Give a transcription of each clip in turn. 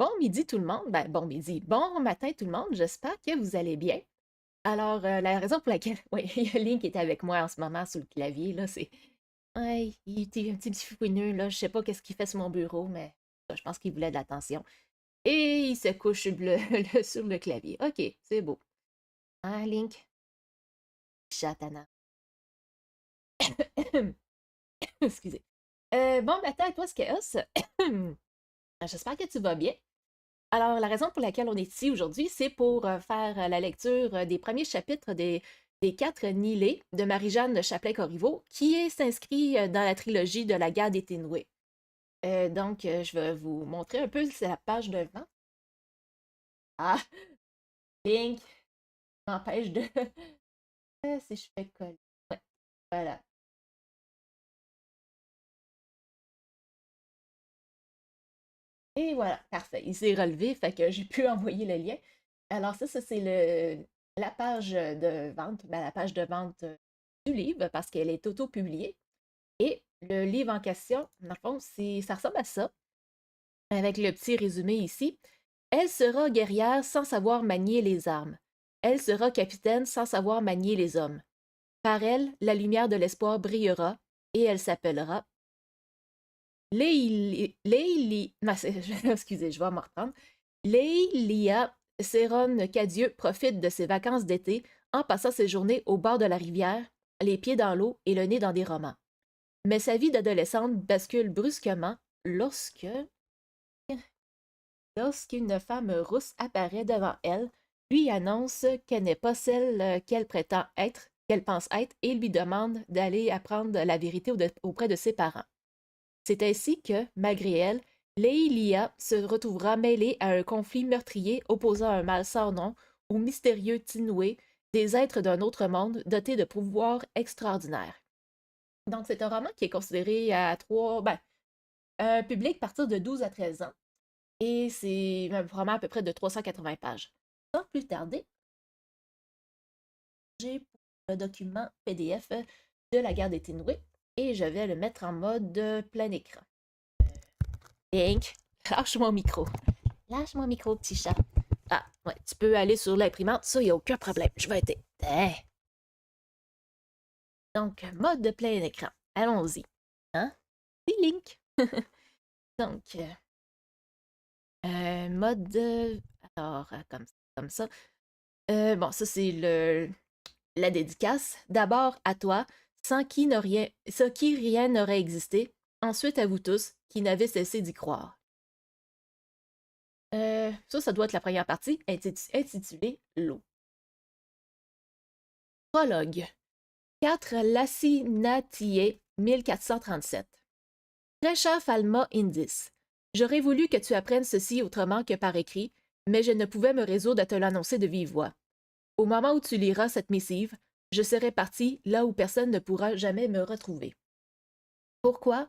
Bon midi tout le monde. Ben, bon midi. Bon matin tout le monde. J'espère que vous allez bien. Alors, la raison pour laquelle, oui, il y a Link qui est avec moi en ce moment sur le clavier, là, c'est. Ouais, il était un petit fouineux, là. Je sais pas qu'est-ce qu'il fait sur mon bureau, mais je pense qu'il voulait de l'attention. Et il se couche sur sur le clavier. OK, c'est beau. Hein, Link? Chatana. Excusez. Bon matin à toi, Skeos. J'espère que tu vas bien. Alors, la raison pour laquelle on est ici aujourd'hui, c'est pour faire la lecture des premiers chapitres des quatre Nilés de Marie-Jeanne de Chapelain-Corriveau, s'inscrit dans la trilogie de la guerre des Ténoués. Je vais vous montrer un peu, c'est la page devant. Ah, Link m'empêche de... si je fais coller. Ouais, voilà. Et voilà, parfait. Il s'est relevé, fait que j'ai pu envoyer le lien. Alors ça c'est la page de vente, ben, la page de vente du livre, parce qu'elle est auto-publiée. Et le livre en question, dans le fond, ça ressemble à ça, avec le petit résumé ici. Elle sera guerrière sans savoir manier les armes. Elle sera capitaine sans savoir manier les hommes. Par elle, la lumière de l'espoir brillera, et elle s'appellera excusez, je vais me reprendre. Leilia Céron Cadieux profite de ses vacances d'été en passant ses journées au bord de la rivière, les pieds dans l'eau et le nez dans des romans. Mais sa vie d'adolescente bascule brusquement lorsqu'une femme rousse apparaît devant elle, lui annonce qu'elle n'est pas celle qu'elle prétend être, qu'elle pense être, et lui demande d'aller apprendre la vérité auprès de ses parents. C'est ainsi que, malgré elle, Leilia se retrouvera mêlée à un conflit meurtrier opposant un mâle sans nom aux mystérieux Tinoués, des êtres d'un autre monde dotés de pouvoirs extraordinaires. Donc, c'est un roman qui est considéré un public à partir de 12 à 13 ans. Et c'est un roman à peu près de 380 pages. Sans plus tarder, j'ai le document PDF de la guerre des Tinoués et je vais le mettre en mode plein écran. Hank, lâche mon micro. Lâche mon micro, petit chat. Ah, ouais, tu peux aller sur l'imprimante, ça, il n'y a aucun problème. Je vais être. Donc, mode de plein écran. Allons-y. Hein? C'est Link. Donc, mode. Alors, comme ça. Bon, ça, c'est la dédicace. D'abord à toi, sans qui rien n'aurait existé. Ensuite à vous tous, qui n'avez cessé d'y croire. Ça doit être la première partie, intitulée L'eau. Prologue. 4 Lacinatie 1437. Très cher Falma Indis, j'aurais voulu que tu apprennes ceci autrement que par écrit, mais je ne pouvais me résoudre à te l'annoncer de vive voix. Au moment où tu liras cette missive, je serai parti là où personne ne pourra jamais me retrouver. Pourquoi?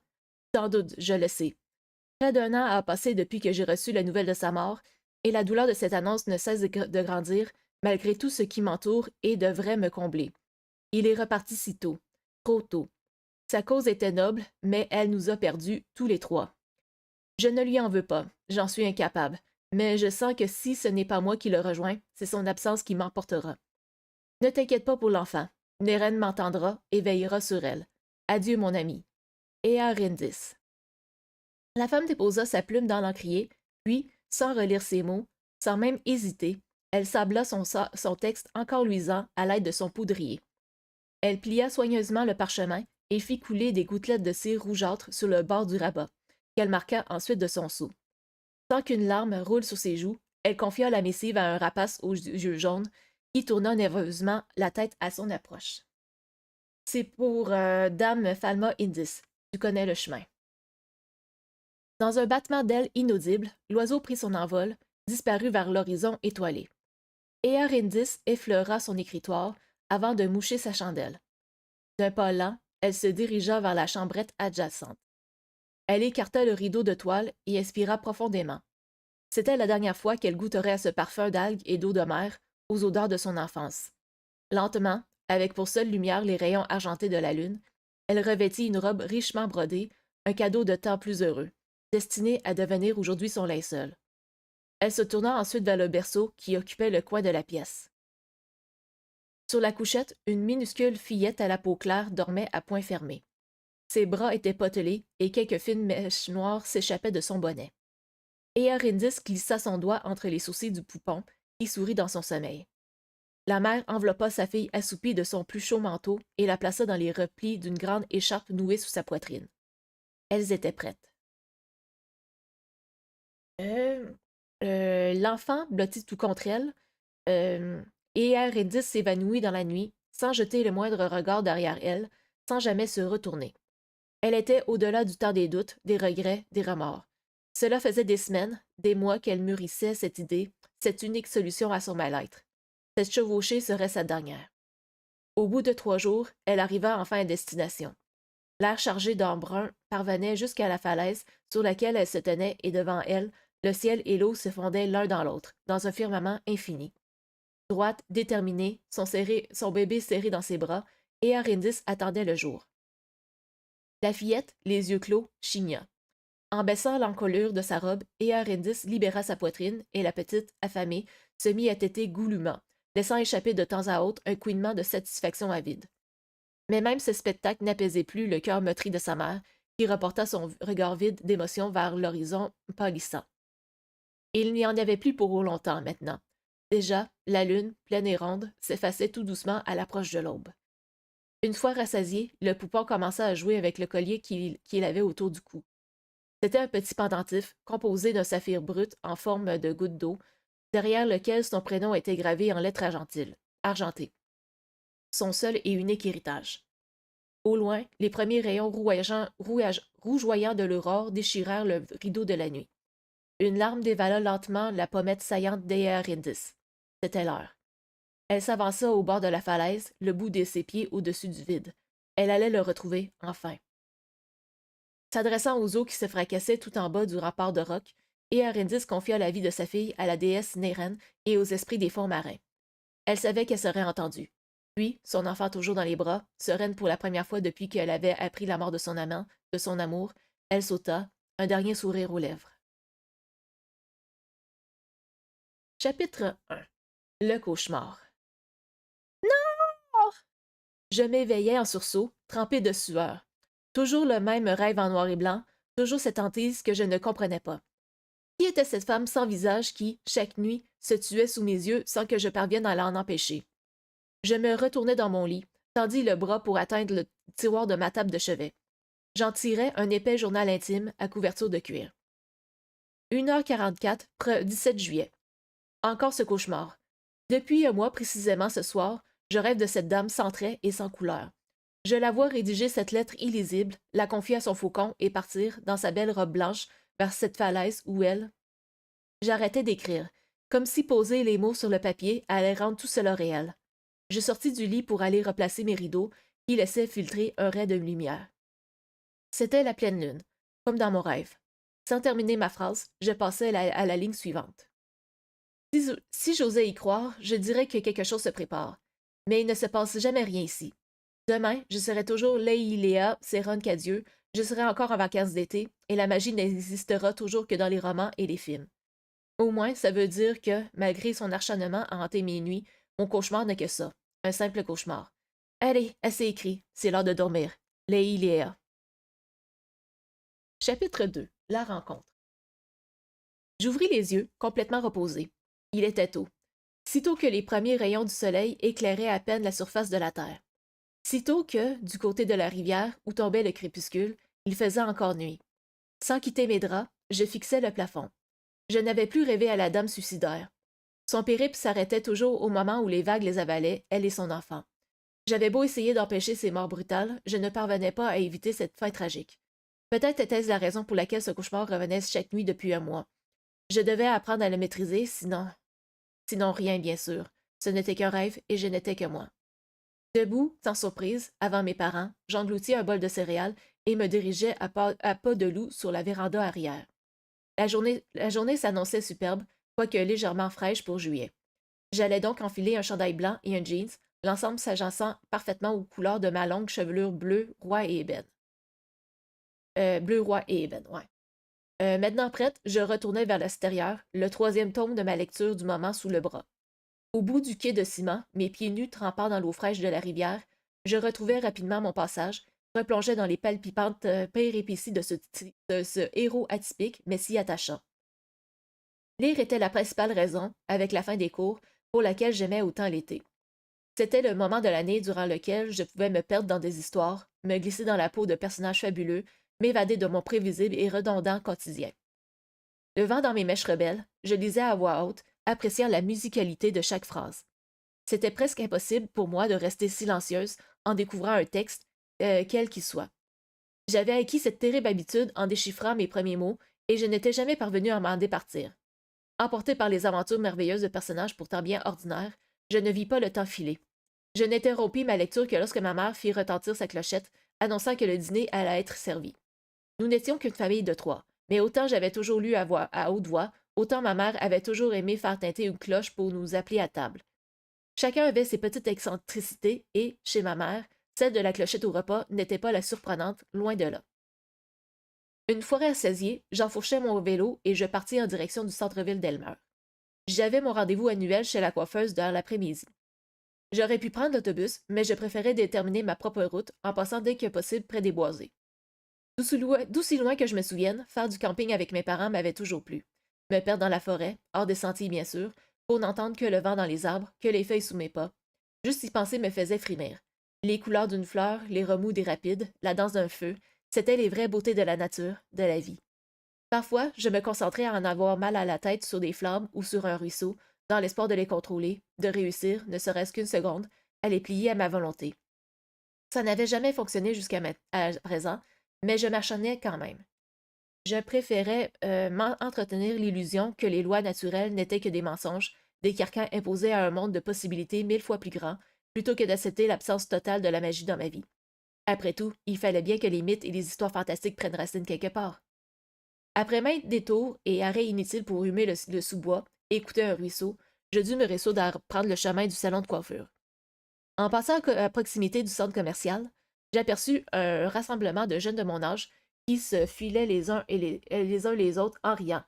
Sans doute, je le sais. Près d'un an a passé depuis que j'ai reçu la nouvelle de sa mort, et la douleur de cette annonce ne cesse de grandir, malgré tout ce qui m'entoure et devrait me combler. Il est reparti si tôt, trop tôt. Sa cause était noble, mais elle nous a perdus, tous les trois. Je ne lui en veux pas, j'en suis incapable, mais je sens que si ce n'est pas moi qui le rejoins, c'est son absence qui m'emportera. Ne t'inquiète pas pour l'enfant. Neren m'entendra et veillera sur elle. Adieu, mon ami. Ea Rindis. La femme déposa sa plume dans l'encrier, puis, sans relire ses mots, sans même hésiter, elle sabla son texte encore luisant à l'aide de son poudrier. Elle plia soigneusement le parchemin et fit couler des gouttelettes de cire rougeâtre sur le bord du rabat, qu'elle marqua ensuite de son sceau. Sans qu'une larme roule sur ses joues, elle confia la missive à un rapace aux yeux jaunes qui tourna nerveusement la tête à son approche. C'est pour Dame Falma Indis. Tu connais le chemin. Dans un battement d'ailes inaudible, l'oiseau prit son envol, disparut vers l'horizon étoilé. Ea Rindis effleura son écritoire avant de moucher sa chandelle. D'un pas lent, elle se dirigea vers la chambrette adjacente. Elle écarta le rideau de toile et expira profondément. C'était la dernière fois qu'elle goûterait à ce parfum d'algues et d'eau de mer, aux odeurs de son enfance. Lentement, avec pour seule lumière les rayons argentés de la lune, elle revêtit une robe richement brodée, un cadeau de temps plus heureux, destiné à devenir aujourd'hui son linceul. Elle se tourna ensuite vers le berceau qui occupait le coin de la pièce. Sur la couchette, une minuscule fillette à la peau claire dormait à poing fermé. Ses bras étaient potelés et quelques fines mèches noires s'échappaient de son bonnet. Earendis glissa son doigt entre les sourcils du poupon, qui sourit dans son sommeil. La mère enveloppa sa fille assoupie de son plus chaud manteau et la plaça dans les replis d'une grande écharpe nouée sous sa poitrine. Elles étaient prêtes. L'enfant blottit tout contre elle, et Earendis s'évanouit dans la nuit, sans jeter le moindre regard derrière elle, sans jamais se retourner. Elle était au-delà du temps des doutes, des regrets, des remords. Cela faisait des semaines, des mois qu'elle mûrissait cette idée, cette unique solution à son mal-être. Cette chevauchée serait sa dernière. Au bout de 3 jours, elle arriva enfin à destination. L'air chargé d'embrun parvenait jusqu'à la falaise sur laquelle elle se tenait et devant elle, le ciel et l'eau se fondaient l'un dans l'autre, dans un firmament infini. Droite, déterminée, son bébé serré dans ses bras, et Arindis attendait le jour. La fillette, les yeux clos, chigna. En baissant l'encolure de sa robe, Earendis libéra sa poitrine et la petite, affamée, se mit à téter goulûment, laissant échapper de temps à autre un couinement de satisfaction avide. Mais même ce spectacle n'apaisait plus le cœur meurtri de sa mère, qui reporta son regard vide d'émotion vers l'horizon pâlissant. Il n'y en avait plus pour longtemps maintenant. Déjà, la lune, pleine et ronde, s'effaçait tout doucement à l'approche de l'aube. Une fois rassasié, le poupon commença à jouer avec le collier qu'il avait autour du cou. C'était un petit pendentif composé d'un saphir brut en forme de goutte d'eau, derrière lequel son prénom était gravé en lettres argentées. Son seul et unique héritage. Au loin, les premiers rayons rougeoyants de l'aurore déchirèrent le rideau de la nuit. Une larme dévala lentement la pommette saillante d'Earendis. C'était l'heure. Elle s'avança au bord de la falaise, le bout de ses pieds au-dessus du vide. Elle allait le retrouver, enfin. S'adressant aux eaux qui se fracassaient tout en bas du rempart de roc, Earendis confia la vie de sa fille à la déesse Néren et aux esprits des fonds marins. Elle savait qu'elle serait entendue. Puis, son enfant toujours dans les bras, sereine pour la première fois depuis qu'elle avait appris la mort de son amant, de son amour, elle sauta, un dernier sourire aux lèvres. Chapitre 1. Le cauchemar. Non! Je m'éveillais en sursaut, trempé de sueur. Toujours le même rêve en noir et blanc, toujours cette hantise que je ne comprenais pas. Qui était cette femme sans visage qui, chaque nuit, se tuait sous mes yeux sans que je parvienne à l'en empêcher? Je me retournai dans mon lit, tendis le bras pour atteindre le tiroir de ma table de chevet. J'en tirai un épais journal intime à couverture de cuir. 1h44, 17 juillet. Encore ce cauchemar. Depuis un mois précisément ce soir, je rêve de cette dame sans traits et sans couleur. Je la vois rédiger cette lettre illisible, la confier à son faucon et partir, dans sa belle robe blanche, vers cette falaise où elle... J'arrêtais d'écrire, comme si poser les mots sur le papier allait rendre tout cela réel. Je sortis du lit pour aller replacer mes rideaux, qui laissaient filtrer un ray de lumière. C'était la pleine lune, comme dans mon rêve. Sans terminer ma phrase, je passais à la ligne suivante. Si j'osais y croire, je dirais que quelque chose se prépare. Mais il ne se passe jamais rien ici. Demain, je serai toujours Leilea Seron Cadieux, je serai encore en vacances d'été, et la magie n'existera toujours que dans les romans et les films. Au moins, ça veut dire que, malgré son acharnement à hanter mes nuits, mon cauchemar n'est que ça, un simple cauchemar. Allez, assez écrit, c'est l'heure de dormir. Leilea. Chapitre 2. La rencontre. J'ouvris les yeux, complètement reposé. Il était tôt. Sitôt que les premiers rayons du soleil éclairaient à peine la surface de la terre. Sitôt que, du côté de la rivière, où tombait le crépuscule, il faisait encore nuit. Sans quitter mes draps, je fixais le plafond. Je n'avais plus rêvé à la dame suicidaire. Son périple s'arrêtait toujours au moment où les vagues les avalaient, elle et son enfant. J'avais beau essayer d'empêcher ces morts brutales, je ne parvenais pas à éviter cette fin tragique. Peut-être était-ce la raison pour laquelle ce cauchemar revenait chaque nuit depuis un mois. Je devais apprendre à le maîtriser, sinon rien, bien sûr. Ce n'était qu'un rêve et je n'étais que moi. Debout, sans surprise, avant mes parents, j'engloutis un bol de céréales et me dirigeais à pas de loup sur la véranda arrière. La journée s'annonçait superbe, quoique légèrement fraîche pour juillet. J'allais donc enfiler un chandail blanc et un jeans, l'ensemble s'agençant parfaitement aux couleurs de ma longue chevelure bleue, roi et ébène. Bleu, roi et ébène, ouais. Maintenant prête, je retournai vers l'extérieur, le troisième tome de ma lecture du moment sous le bras. Au bout du quai de ciment, mes pieds nus trempant dans l'eau fraîche de la rivière, je retrouvai rapidement mon passage, replongeai dans les palpitantes péripéties de ce héros atypique, mais si attachant. Lire était la principale raison, avec la fin des cours, pour laquelle j'aimais autant l'été. C'était le moment de l'année durant lequel je pouvais me perdre dans des histoires, me glisser dans la peau de personnages fabuleux, m'évader de mon prévisible et redondant quotidien. Le vent dans mes mèches rebelles, je lisais à voix haute, appréciant la musicalité de chaque phrase. C'était presque impossible pour moi de rester silencieuse en découvrant un texte, quel qu'il soit. J'avais acquis cette terrible habitude en déchiffrant mes premiers mots, et je n'étais jamais parvenue à m'en départir. Emporté par les aventures merveilleuses de personnages pourtant bien ordinaires, je ne vis pas le temps filer. Je n'interrompis ma lecture que lorsque ma mère fit retentir sa clochette, annonçant que le dîner allait être servi. Nous n'étions qu'une famille de 3, mais autant j'avais toujours lu à haute voix, autant ma mère avait toujours aimé faire tinter une cloche pour nous appeler à table. Chacun avait ses petites excentricités et, chez ma mère, celle de la clochette au repas n'était pas la surprenante, loin de là. Une fois rassasié, j'enfourchai mon vélo et je partis en direction du centre-ville d'Elmer. J'avais mon rendez-vous annuel chez la coiffeuse dans l'après-midi. J'aurais pu prendre l'autobus, mais je préférais déterminer ma propre route en passant dès que possible près des boisés. D'aussi loin que je me souvienne, faire du camping avec mes parents m'avait toujours plu. Me perdre dans la forêt, hors des sentiers bien sûr, pour n'entendre que le vent dans les arbres, que les feuilles sous mes pas. Juste y penser me faisait frémir. Les couleurs d'une fleur, les remous des rapides, la danse d'un feu, c'étaient les vraies beautés de la nature, de la vie. Parfois, je me concentrais à en avoir mal à la tête sur des flammes ou sur un ruisseau, dans l'espoir de les contrôler, de réussir, ne serait-ce qu'une seconde, à les plier à ma volonté. Ça n'avait jamais fonctionné à présent, mais je m'acharnais quand même. Je préférais m'entretenir l'illusion que les lois naturelles n'étaient que des mensonges, des carcans imposés à un monde de possibilités 1000 fois plus grand, plutôt que d'accepter l'absence totale de la magie dans ma vie. Après tout, il fallait bien que les mythes et les histoires fantastiques prennent racine quelque part. Après maintes détours et arrêts inutiles pour humer le sous-bois et écouter un ruisseau, je dus me résoudre à prendre le chemin du salon de coiffure. En passant à proximité du centre commercial, j'aperçus un rassemblement de jeunes de mon âge qui se filaient les uns les autres en riant.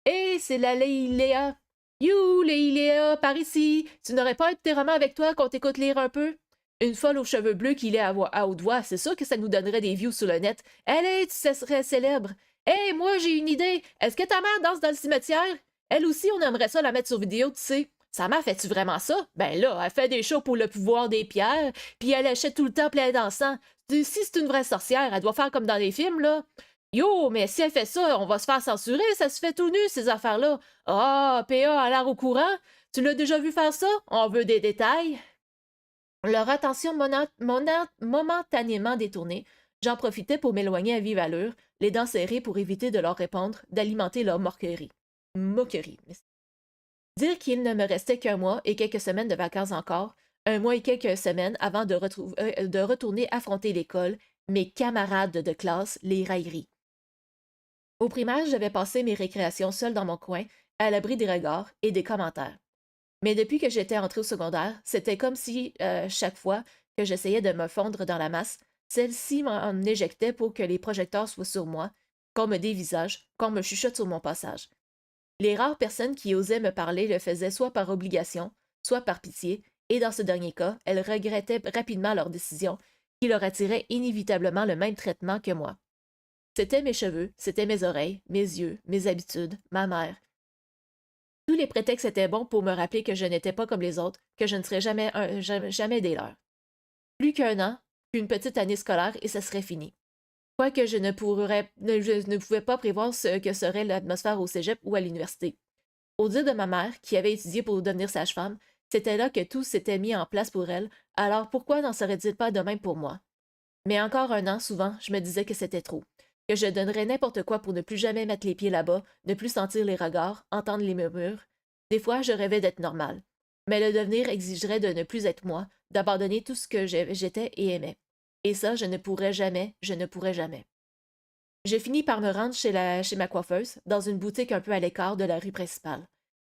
Hé, c'est la Leiléa! You, Leiléa, par ici! Tu n'aurais pas un de tes romans avec toi qu'on t'écoute lire un peu? Une folle aux cheveux bleus qui lit à haute voix, c'est sûr que ça nous donnerait des views sur le net. Allez, tu serais célèbre! Hé, moi j'ai une idée! Est-ce que ta mère danse dans le cimetière? Elle aussi, on aimerait ça la mettre sur vidéo, tu sais. Sa mère fait-tu vraiment ça? Ben là, elle fait des shows pour le pouvoir des pierres, puis elle achète tout le temps plein d'encens. Si c'est une vraie sorcière, elle doit faire comme dans les films, là. Yo, mais si elle fait ça, on va se faire censurer, ça se fait tout nu, ces affaires-là. Ah, PA a l'air au courant. Tu l'as déjà vu faire ça? On veut des détails. Leur attention momentanément détournée, j'en profitais pour m'éloigner à vive allure, les dents serrées pour éviter de leur répondre, d'alimenter leur moquerie. Moquerie. Dire qu'il ne me restait qu'un mois et quelques semaines de vacances encore, un mois et quelques semaines avant de retourner affronter l'école, mes camarades de classe, les railleries. Au primaire, j'avais passé mes récréations seule dans mon coin, à l'abri des regards et des commentaires. Mais depuis que j'étais entrée au secondaire, c'était comme si, chaque fois que j'essayais de me fondre dans la masse, celle-ci m'en éjectait pour que les projecteurs soient sur moi, qu'on me dévisage, qu'on me chuchote sur mon passage. Les rares personnes qui osaient me parler le faisaient soit par obligation, soit par pitié, et dans ce dernier cas, elles regrettaient rapidement leur décision, qui leur attirait inévitablement le même traitement que moi. C'était mes cheveux, c'était mes oreilles, mes yeux, mes habitudes, ma mère. Tous les prétextes étaient bons pour me rappeler que je n'étais pas comme les autres, que je ne serais jamais des leurs. Plus qu'un an, puis une petite année scolaire et ça serait fini. Quoique je ne pouvais pas prévoir ce que serait l'atmosphère au cégep ou à l'université. Au dire de ma mère, qui avait étudié pour devenir sage-femme, c'était là que tout s'était mis en place pour elle, alors pourquoi n'en serait-il pas de même pour moi? Mais encore un an, souvent, je me disais que c'était trop, que je donnerais n'importe quoi pour ne plus jamais mettre les pieds là-bas, ne plus sentir les regards, entendre les murmures. Des fois, je rêvais d'être normale. Mais le devenir exigerait de ne plus être moi, d'abandonner tout ce que j'étais et aimais. Et ça, je ne pourrais jamais, je ne pourrais jamais. Je finis par me rendre chez ma coiffeuse, dans une boutique un peu à l'écart de la rue principale.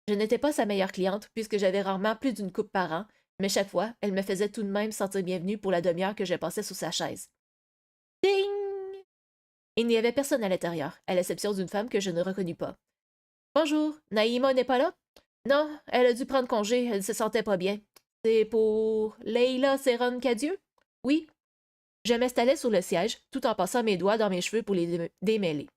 Je n'étais pas sa meilleure cliente, puisque j'avais rarement plus d'une coupe par an, mais chaque fois, elle me faisait tout de même sentir bienvenue pour la demi-heure que je passais sous sa chaise. Ding! Il n'y avait personne à l'intérieur, à l'exception d'une femme que je ne reconnus pas. Bonjour, Naïma n'est pas là? Non, elle a dû prendre congé, elle ne se sentait pas bien. C'est pour Leila Seron Cadieux? Oui. Je m'installais sur le siège, tout en passant mes doigts dans mes cheveux pour les démêler.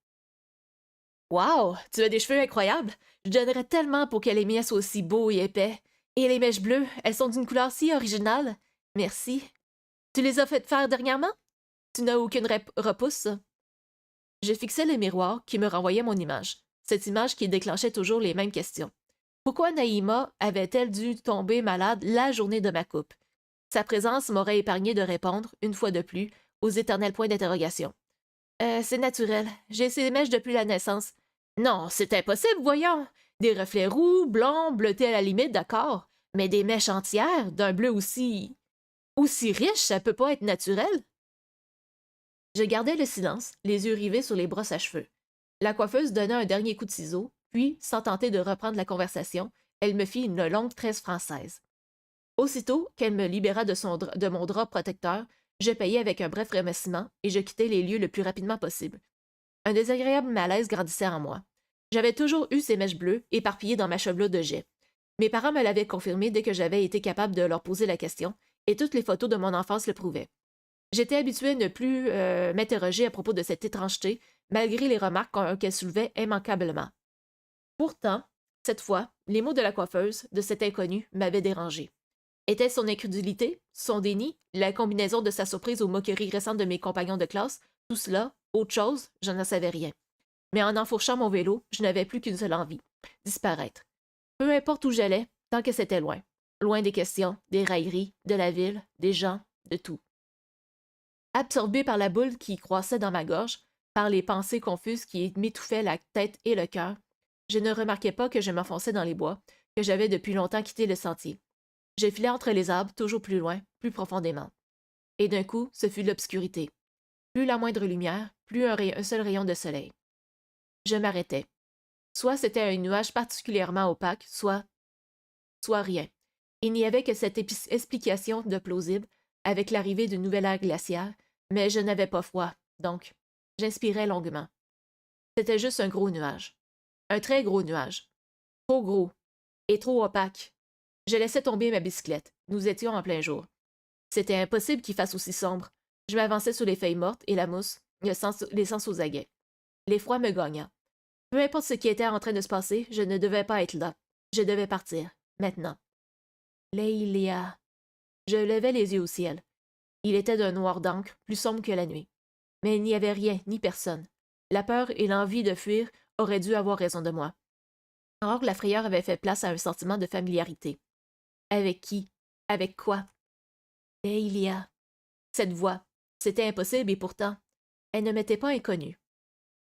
Wow, tu as des cheveux incroyables! Je donnerais tellement pour que les miens soient aussi beaux et épais. Et les mèches bleues, elles sont d'une couleur si originale. Merci. Tu les as faites faire dernièrement? Tu n'as aucune repousse? Je fixais le miroir qui me renvoyait mon image. Cette image qui déclenchait toujours les mêmes questions. Pourquoi Naïma avait-elle dû tomber malade la journée de ma coupe? Sa présence m'aurait épargné de répondre, une fois de plus, aux éternels points d'interrogation. C'est naturel. J'ai ces mèches depuis la naissance. Non, c'est impossible, voyons. Des reflets roux, blonds, bleutés à la limite, d'accord. Mais des mèches entières, d'un bleu aussi riche, ça peut pas être naturel. Je gardais le silence, les yeux rivés sur les brosses à cheveux. La coiffeuse donna un dernier coup de ciseau, puis, sans tenter de reprendre la conversation, elle me fit une longue tresse française. Aussitôt qu'elle me libéra de mon drap protecteur, je payai avec un bref remerciement et je quittai les lieux le plus rapidement possible. Un désagréable malaise grandissait en moi. J'avais toujours eu ces mèches bleues éparpillées dans ma chevelure de jet. Mes parents me l'avaient confirmé dès que j'avais été capable de leur poser la question, et toutes les photos de mon enfance le prouvaient. J'étais habituée à ne plus m'interroger à propos de cette étrangeté, malgré les remarques qu'elle soulevait immanquablement. Pourtant, cette fois, les mots de la coiffeuse, de cet inconnu, m'avaient dérangé. Était-ce son incrédulité, son déni, la combinaison de sa surprise aux moqueries récentes de mes compagnons de classe, tout cela, autre chose, je n'en savais rien. Mais en enfourchant mon vélo, je n'avais plus qu'une seule envie, disparaître. Peu importe où j'allais, tant que c'était loin. Loin des questions, des railleries, de la ville, des gens, de tout. Absorbé par la boule qui croissait dans ma gorge, par les pensées confuses qui m'étouffaient la tête et le cœur, je ne remarquais pas que je m'enfonçais dans les bois, que j'avais depuis longtemps quitté le sentier. Je filais entre les arbres, toujours plus loin, plus profondément. Et d'un coup, ce fut l'obscurité. Plus la moindre lumière, plus un seul rayon de soleil. Je m'arrêtais. Soit c'était un nuage particulièrement opaque, soit rien. Il n'y avait que cette explication de plausible, avec l'arrivée d'une nouvelle ère glaciaire, mais je n'avais pas froid, donc j'inspirais longuement. C'était juste un gros nuage. Un très gros nuage. Trop gros. Et trop opaque. Je laissais tomber ma bicyclette. Nous étions en plein jour. C'était impossible qu'il fasse aussi sombre. Je m'avançais sur les feuilles mortes et la mousse, les sens aux aguets. L'effroi me gagna. Peu importe ce qui était en train de se passer, je ne devais pas être là. Je devais partir. Maintenant. Leilia. Je levai les yeux au ciel. Il était d'un noir d'encre, plus sombre que la nuit. Mais il n'y avait rien, ni personne. La peur et l'envie de fuir auraient dû avoir raison de moi. Or, la frayeur avait fait place à un sentiment de familiarité. Avec qui? Avec quoi? Leilia. Cette voix. C'était impossible et pourtant, elle ne m'était pas inconnue.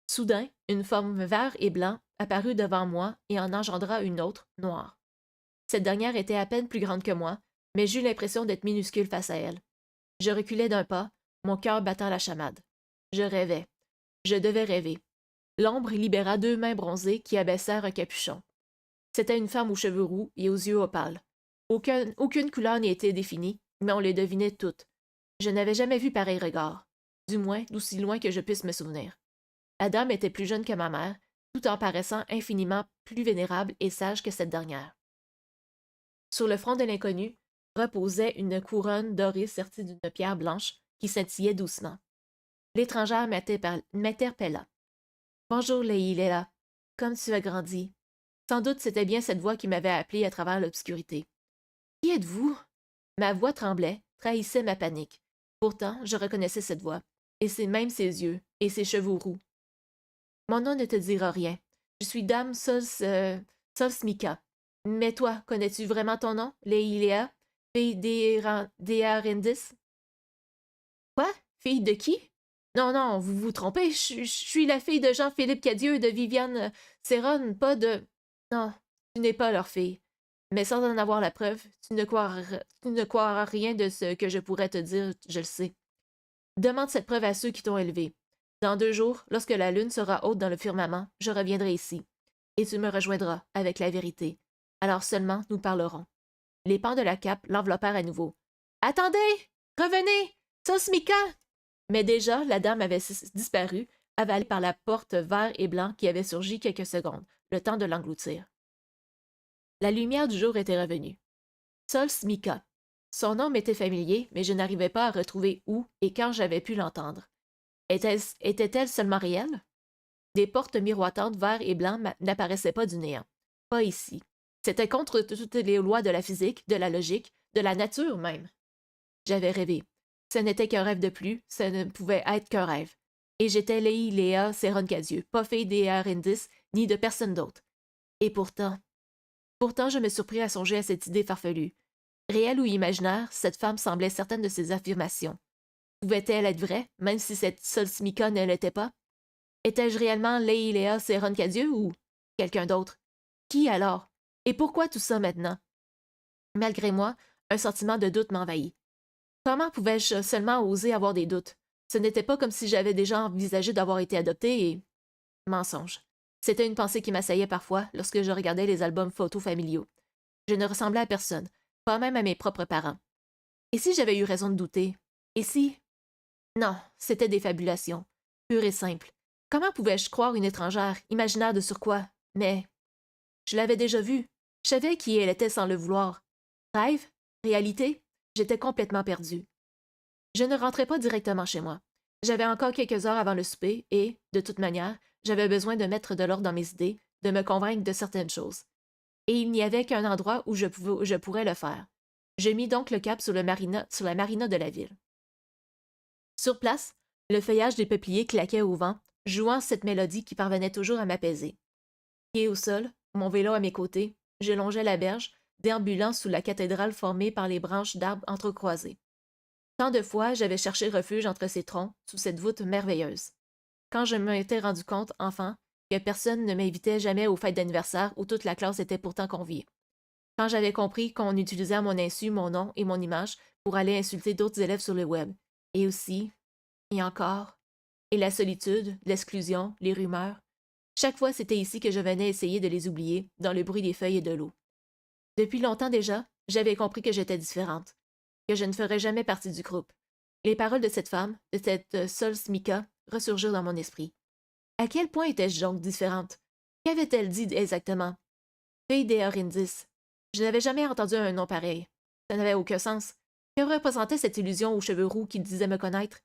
Soudain, une forme vert et blanc apparut devant moi et en engendra une autre, noire. Cette dernière était à peine plus grande que moi, mais j'eus l'impression d'être minuscule face à elle. Je reculai d'un pas, mon cœur battant la chamade. Je rêvais. Je devais rêver. L'ombre libéra deux mains bronzées qui abaissèrent un capuchon. C'était une femme aux cheveux roux et aux yeux opales. Aucune couleur n'y était définie, mais on les devinait toutes. Je n'avais jamais vu pareil regard, du moins d'aussi loin que je puisse me souvenir. La dame était plus jeune que ma mère, tout en paraissant infiniment plus vénérable et sage que cette dernière. Sur le front de l'inconnu reposait une couronne dorée sertie d'une pierre blanche qui scintillait doucement. L'étrangère m'interpella. « Bonjour, Leïla. Comme tu as grandi. » Sans doute c'était bien cette voix qui m'avait appelée à travers l'obscurité. « Qui êtes-vous? » Ma voix tremblait, trahissait ma panique. Pourtant, je reconnaissais cette voix, et c'est même ses yeux, et ses cheveux roux. « Mon nom ne te dira rien. Je suis Dame Solsmika. Mais toi, connais-tu vraiment ton nom, Leïla, fille d'Earendis? »« Quoi? Fille de qui? Non, non, vous vous trompez. Je suis la fille de Jean-Philippe Cadieux et de Viviane Serron, pas de... Non, tu n'es pas leur fille. Mais sans en avoir la preuve, tu ne croiras rien de ce que je pourrais te dire, je le sais. Demande cette preuve à ceux qui t'ont élevé. Dans 2 jours, lorsque la lune sera haute dans le firmament, je reviendrai ici. Et tu me rejoindras avec la vérité. Alors seulement nous parlerons. Les pans de la cape l'enveloppèrent à nouveau. Attendez! Revenez! Sosmika! Mais déjà, la dame avait disparu, avalé par la porte vert et blanc qui avait surgi quelques secondes, le temps de l'engloutir. La lumière du jour était revenue. Sol Smika. Son nom m'était familier, mais je n'arrivais pas à retrouver où et quand j'avais pu l'entendre. Était-elle seulement réelle? Des portes miroitantes vert et blanc n'apparaissaient pas du néant. Pas ici. C'était contre toutes les lois de la physique, de la logique, de la nature même. J'avais rêvé. Ce n'était qu'un rêve de plus, ce ne pouvait être qu'un rêve. Et j'étais Léa Seroncadieu, pas fille d'Earendis, ni de personne d'autre. Et pourtant je me surpris à songer à cette idée farfelue. Réelle ou imaginaire, cette femme semblait certaine de ses affirmations. Pouvait-elle être vraie, même si cette Solsmika ne l'était pas? Étais-je réellement Léa Seroncadieu ou quelqu'un d'autre? Qui alors? Et pourquoi tout ça maintenant? Malgré moi, un sentiment de doute m'envahit. Comment pouvais-je seulement oser avoir des doutes? Ce n'était pas comme si j'avais déjà envisagé d'avoir été adoptée et... Mensonge. C'était une pensée qui m'assaillait parfois lorsque je regardais les albums photos familiaux. Je ne ressemblais à personne, pas même à mes propres parents. Et si j'avais eu raison de douter? Et si... Non, c'était des fabulations, pures et simples. Comment pouvais-je croire une étrangère, imaginaire de surcroît? Mais... Je l'avais déjà vue. Je savais qui elle était sans le vouloir. Rêve? Réalité? J'étais complètement perdue. Je ne rentrais pas directement chez moi. J'avais encore quelques heures avant le souper et, de toute manière, j'avais besoin de mettre de l'ordre dans mes idées, de me convaincre de certaines choses. Et il n'y avait qu'un endroit où je pourrais le faire. Je mis donc le cap sur la marina de la ville. Sur place, le feuillage des peupliers claquait au vent, jouant cette mélodie qui parvenait toujours à m'apaiser. Pieds au sol, mon vélo à mes côtés, je longeais la berge, déambulant sous la cathédrale formée par les branches d'arbres entrecroisées. Tant de fois j'avais cherché refuge entre ces troncs, sous cette voûte merveilleuse. Quand je m'étais rendu compte, enfant, que personne ne m'invitait jamais aux fêtes d'anniversaire où toute la classe était pourtant conviée. Quand j'avais compris qu'on utilisait à mon insu mon nom et mon image pour aller insulter d'autres élèves sur le web. Et aussi, et encore, et la solitude, l'exclusion, les rumeurs. Chaque fois, c'était ici que je venais essayer de les oublier, dans le bruit des feuilles et de l'eau. Depuis longtemps déjà, j'avais compris que j'étais différente, que je ne ferais jamais partie du groupe. Les paroles de cette femme, de cette Solsmika, ressurgirent dans mon esprit. À quel point étais-je donc différente? Qu'avait-elle dit exactement? Fille d'Eorindis. Je n'avais jamais entendu un nom pareil. Ça n'avait aucun sens. Que représentait cette illusion aux cheveux roux qui disait me connaître?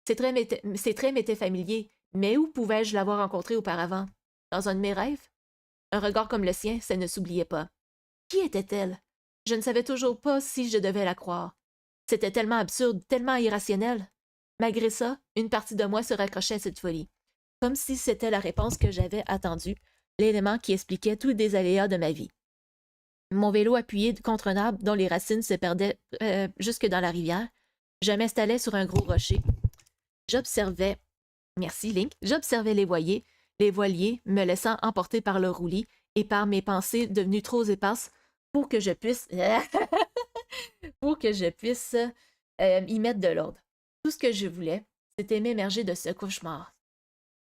Ces traits m'étaient familiers, mais où pouvais-je l'avoir rencontré auparavant? Dans un de mes rêves? Un regard comme le sien, ça ne s'oubliait pas. Qui était-elle? Je ne savais toujours pas si je devais la croire. C'était tellement absurde, tellement irrationnel. Malgré ça, une partie de moi se raccrochait à cette folie. Comme si c'était la réponse que j'avais attendue, l'élément qui expliquait tous les aléas de ma vie. Mon vélo appuyé contre un arbre dont les racines se perdaient jusque dans la rivière, je m'installais sur un gros rocher. J'observais... Merci, Link. J'observais les voiliers, me laissant emporter par le roulis et par mes pensées devenues trop éparses pour que je puisse... y mettre de l'ordre. Tout ce que je voulais, c'était m'émerger de ce cauchemar.